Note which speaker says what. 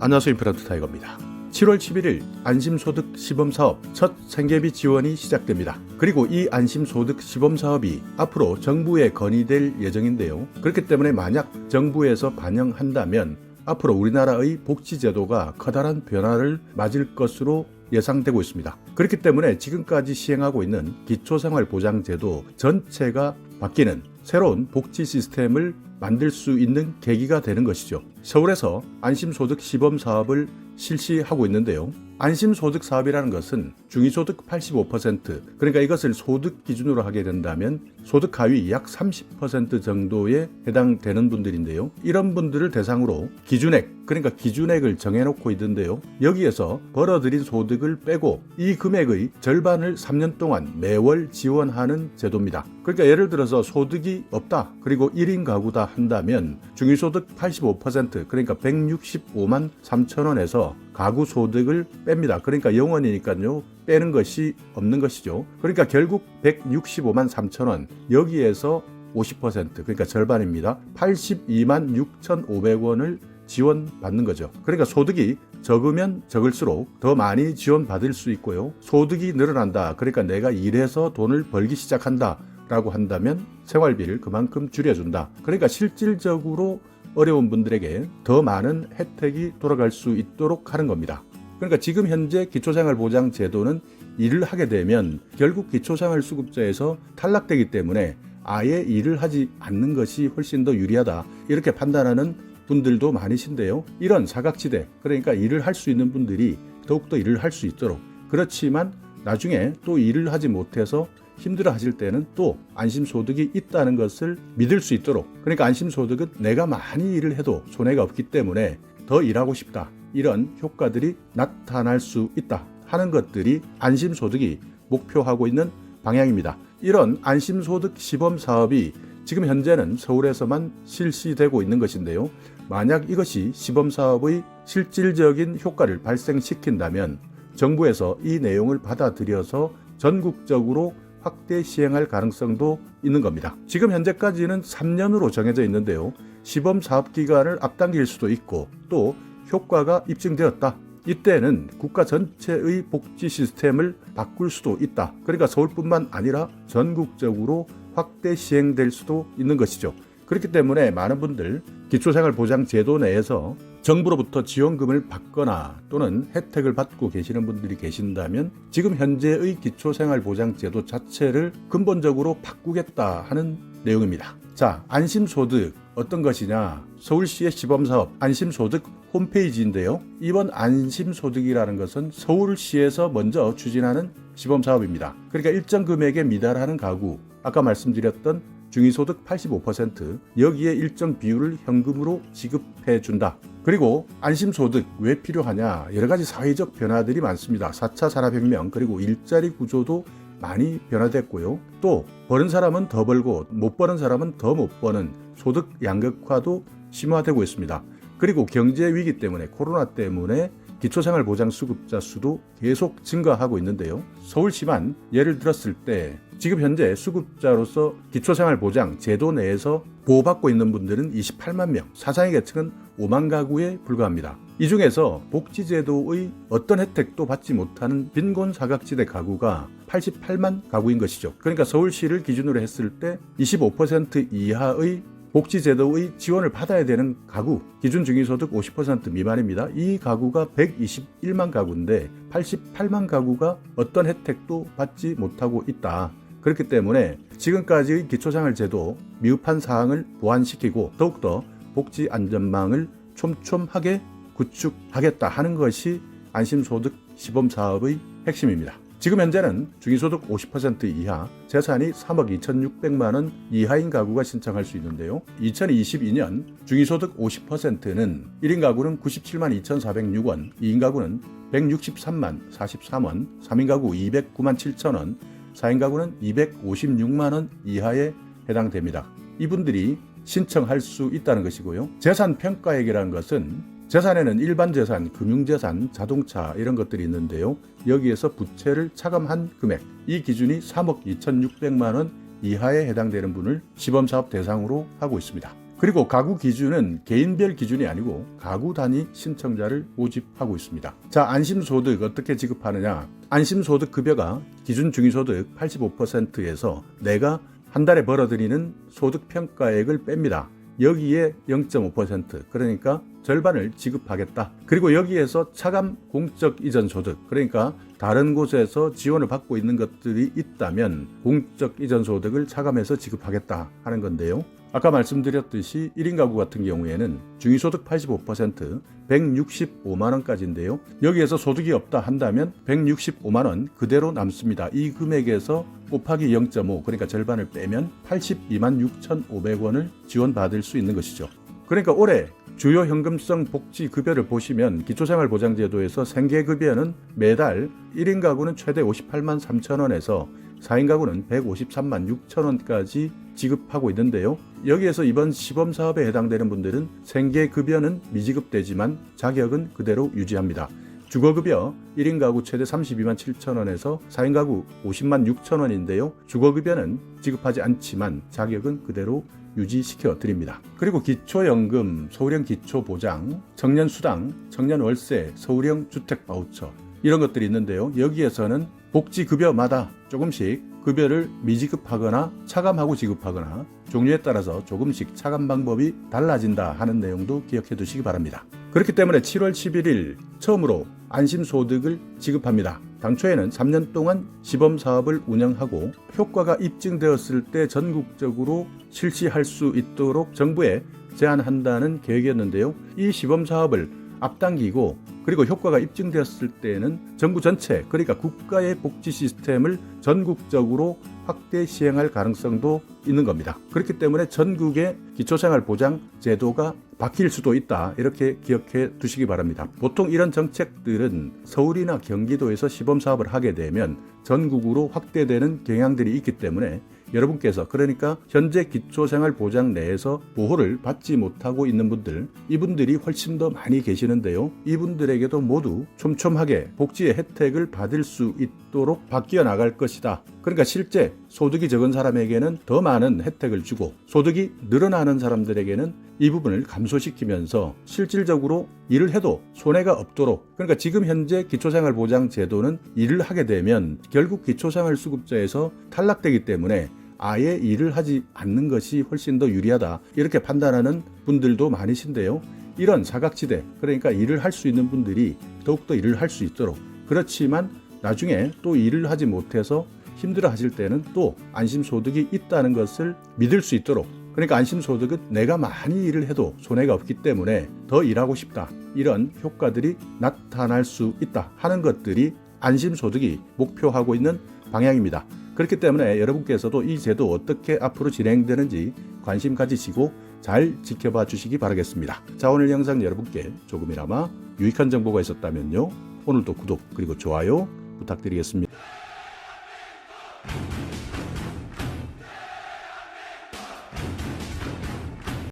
Speaker 1: 안녕하세요. 임플란트 타이거입니다. 7월 11일 안심소득 시범사업 첫 생계비 지원이 시작됩니다. 그리고 이 안심소득 시범사업이 앞으로 정부에 건의될 예정인데요. 그렇기 때문에 만약 정부에서 반영한다면 앞으로 우리나라의 복지제도가 커다란 변화를 맞을 것으로 예상되고 있습니다. 그렇기 때문에 지금까지 시행하고 있는 기초생활보장제도 전체가 바뀌는 새로운 복지 시스템을 만들 수 있는 계기가 되는 것이죠. 서울에서 안심소득 시범사업을 실시하고 있는데요. 안심소득 사업이라는 것은 중위소득 85%, 그러니까 이것을 소득 기준으로 하게 된다면 소득 하위 약 30% 정도에 해당되는 분들인데요. 이런 분들을 대상으로 기준액, 그러니까 기준액을 정해놓고 있는데요. 여기에서 벌어들인 소득을 빼고 이 금액의 절반을 3년 동안 매월 지원하는 제도입니다. 그러니까 예를 들어서 소득이 없다, 그리고 1인 가구다 한다면 중위소득 85%, 그러니까 165만 3천 원에서 가구 소득을 뺍니다. 그러니까 0원이니까요. 빼는 것이 없는 것이죠. 그러니까 결국 165만 3천 원, 여기에서 50%, 그러니까 절반입니다. 82만 6,500원을 지원받는 거죠. 그러니까 소득이 적으면 적을수록 더 많이 지원받을 수 있고요. 소득이 늘어난다, 그러니까 내가 일해서 돈을 벌기 시작한다 라고 한다면 생활비를 그만큼 줄여준다. 그러니까 실질적으로 어려운 분들에게 더 많은 혜택이 돌아갈 수 있도록 하는 겁니다. 그러니까 지금 현재 기초생활보장제도는 일을 하게 되면 결국 기초생활수급자에서 탈락되기 때문에 아예 일을 하지 않는 것이 훨씬 더 유리하다, 이렇게 판단하는 분들도 많으신데요. 이런 사각지대, 그러니까 일을 할 수 있는 분들이 더욱더 일을 할 수 있도록, 그렇지만 나중에 또 일을 하지 못해서 힘들어 하실 때는 또 안심소득이 있다는 것을 믿을 수 있도록, 그러니까 안심소득은 내가 많이 일을 해도 손해가 없기 때문에 더 일하고 싶다, 이런 효과들이 나타날 수 있다 하는 것들이 안심소득이 목표하고 있는 방향입니다. 이런 안심소득 시범사업이 지금 현재는 서울에서만 실시되고 있는 것인데요. 만약 이것이 시범사업의 실질적인 효과를 발생시킨다면 정부에서 이 내용을 받아들여서 전국적으로 확대 시행할 가능성도 있는 겁니다. 지금 현재까지는 3년으로 정해져 있는데요. 시범 사업 기간을 앞당길 수도 있고 또 효과가 입증되었다, 이때는 국가 전체의 복지 시스템을 바꿀 수도 있다. 그러니까 서울뿐만 아니라 전국적으로 확대 시행될 수도 있는 것이죠. 그렇기 때문에 많은 분들 기초생활보장제도 내에서 정부로부터 지원금을 받거나 또는 혜택을 받고 계시는 분들이 계신다면 지금 현재의 기초생활보장제도 자체를 근본적으로 바꾸겠다 하는 내용입니다. 자, 안심소득 어떤 것이냐? 서울시의 시범사업 안심소득 홈페이지인데요. 이번 안심소득이라는 것은 서울시에서 먼저 추진하는 시범사업입니다. 그러니까 일정 금액에 미달하는 가구, 아까 말씀드렸던 중위소득 85%, 여기에 일정 비율을 현금으로 지급해 준다. 그리고 안심소득 왜 필요하냐? 여러 가지 사회적 변화들이 많습니다. 4차 산업혁명, 그리고 일자리 구조도 많이 변화됐고요. 또 버는 사람은 더 벌고 못 버는 사람은 더 못 버는 소득 양극화도 심화되고 있습니다. 그리고 경제 위기 때문에, 코로나 때문에 기초생활보장 수급자 수도 계속 증가하고 있는데요. 서울시만 예를 들었을 때 지금 현재 수급자로서 기초생활보장 제도 내에서 보호받고 있는 분들은 28만 명, 사상위 계층은 5만 가구에 불과합니다. 이 중에서 복지제도의 어떤 혜택도 받지 못하는 빈곤 사각지대 가구가 88만 가구인 것이죠. 그러니까 서울시를 기준으로 했을 때 25% 이하의 복지제도의 지원을 받아야 되는 가구, 기준 중위소득 50% 미만입니다. 이 가구가 121만 가구인데 88만 가구가 어떤 혜택도 받지 못하고 있다. 그렇기 때문에 지금까지의 기초생활제도 미흡한 사항을 보완시키고 더욱더 복지 안전망을 촘촘하게 구축하겠다 하는 것이 안심소득 시범사업의 핵심입니다. 지금 현재는 중위소득 50% 이하, 재산이 3억 2,600만 원 이하인 가구가 신청할 수 있는데요. 2022년 중위소득 50%는 1인 가구는 97만 2,406원, 2인 가구는 163만 43원, 3인 가구 209만 7천 원, 4인 가구는 256만 원 이하에 해당됩니다. 이분들이 신청할 수 있다는 것이고요. 재산평가액이라는 것은 재산에는 일반 재산, 금융재산, 자동차 이런 것들이 있는데요. 여기에서 부채를 차감한 금액, 이 기준이 3억 2,600만 원 이하에 해당되는 분을 시범사업 대상으로 하고 있습니다. 그리고 가구 기준은 개인별 기준이 아니고 가구 단위 신청자를 모집하고 있습니다. 자, 안심소득 어떻게 지급하느냐? 안심소득 급여가 기준 중위소득 85%에서 내가 한 달에 벌어들이는 소득 평가액을 뺍니다. 여기에 0.5% 그러니까 절반을 지급하겠다. 그리고 여기에서 차감 공적 이전 소득, 그러니까 다른 곳에서 지원을 받고 있는 것들이 있다면 공적 이전 소득을 차감해서 지급하겠다 하는 건데요. 아까 말씀드렸듯이 1인 가구 같은 경우에는 중위소득 85% 165만 원까지인데요. 여기에서 소득이 없다 한다면 165만 원 그대로 남습니다. 이 금액에서 곱하기 0.5 그러니까 절반을 빼면 82만 6,500원을 지원받을 수 있는 것이죠. 그러니까 올해 주요 현금성 복지급여를 보시면 기초생활보장제도에서 생계급여는 매달 1인 가구는 최대 58만 3천 원에서 4인 가구는 153만 6천 원까지 지급하고 있는데요. 여기에서 이번 시범사업에 해당되는 분들은 생계급여는 미지급되지만 자격은 그대로 유지합니다. 주거급여 1인 가구 최대 32만 7천 원에서 4인 가구 50만 6천 원인데요. 주거급여는 지급하지 않지만 자격은 그대로 유지시켜 드립니다. 그리고 기초연금, 서울형 기초보장, 청년수당, 청년월세, 서울형 주택바우처 이런 것들이 있는데요. 여기에서는 복지급여마다 조금씩 급여를 미지급하거나 차감하고 지급하거나 종류에 따라서 조금씩 차감 방법이 달라진다 하는 내용도 기억해 두시기 바랍니다. 그렇기 때문에 7월 11일 처음으로 안심소득을 지급합니다. 당초에는 3년 동안 시범사업을 운영하고 효과가 입증되었을 때 전국적으로 실시할 수 있도록 정부에 제안한다는 계획이었는데요. 이 시범사업을 앞당기고 그리고 효과가 입증되었을 때는 정부 전체 그러니까 국가의 복지 시스템을 전국적으로 확대 시행할 가능성도 있는 겁니다. 그렇기 때문에 전국의 기초생활보장 제도가 바뀔 수도 있다 이렇게 기억해 두시기 바랍니다. 보통 이런 정책들은 서울이나 경기도에서 시범사업을 하게 되면 전국으로 확대되는 경향들이 있기 때문에 여러분께서 그러니까 현재 기초생활보장 내에서 보호를 받지 못하고 있는 분들 이분들이 훨씬 더 많이 계시는데요. 이분들에게도 모두 촘촘하게 복지의 혜택을 받을 수 있도록 바뀌어 나갈 것이다. 그러니까 실제 소득이 적은 사람에게는 더 많은 혜택을 주고 소득이 늘어나는 사람들에게는 이 부분을 감소시키면서 실질적으로 일을 해도 손해가 없도록 그러니까 지금 현재 기초생활보장 제도는 일을 하게 되면 결국 기초생활수급자에서 탈락되기 때문에 아예 일을 하지 않는 것이 훨씬 더 유리하다 이렇게 판단하는 분들도 많으신데요. 이런 사각지대 그러니까 일을 할 수 있는 분들이 더욱더 일을 할 수 있도록 그렇지만 나중에 또 일을 하지 못해서 힘들어 하실 때는 또 안심소득이 있다는 것을 믿을 수 있도록 그러니까 안심소득은 내가 많이 일을 해도 손해가 없기 때문에 더 일하고 싶다 이런 효과들이 나타날 수 있다 하는 것들이 안심소득이 목표하고 있는 방향입니다. 그렇기 때문에 여러분께서도 이 제도 어떻게 앞으로 진행되는지 관심 가지시고 잘 지켜봐 주시기 바라겠습니다. 자, 오늘 영상 여러분께 조금이나마 유익한 정보가 있었다면요. 오늘도 구독 그리고 좋아요 부탁드리겠습니다.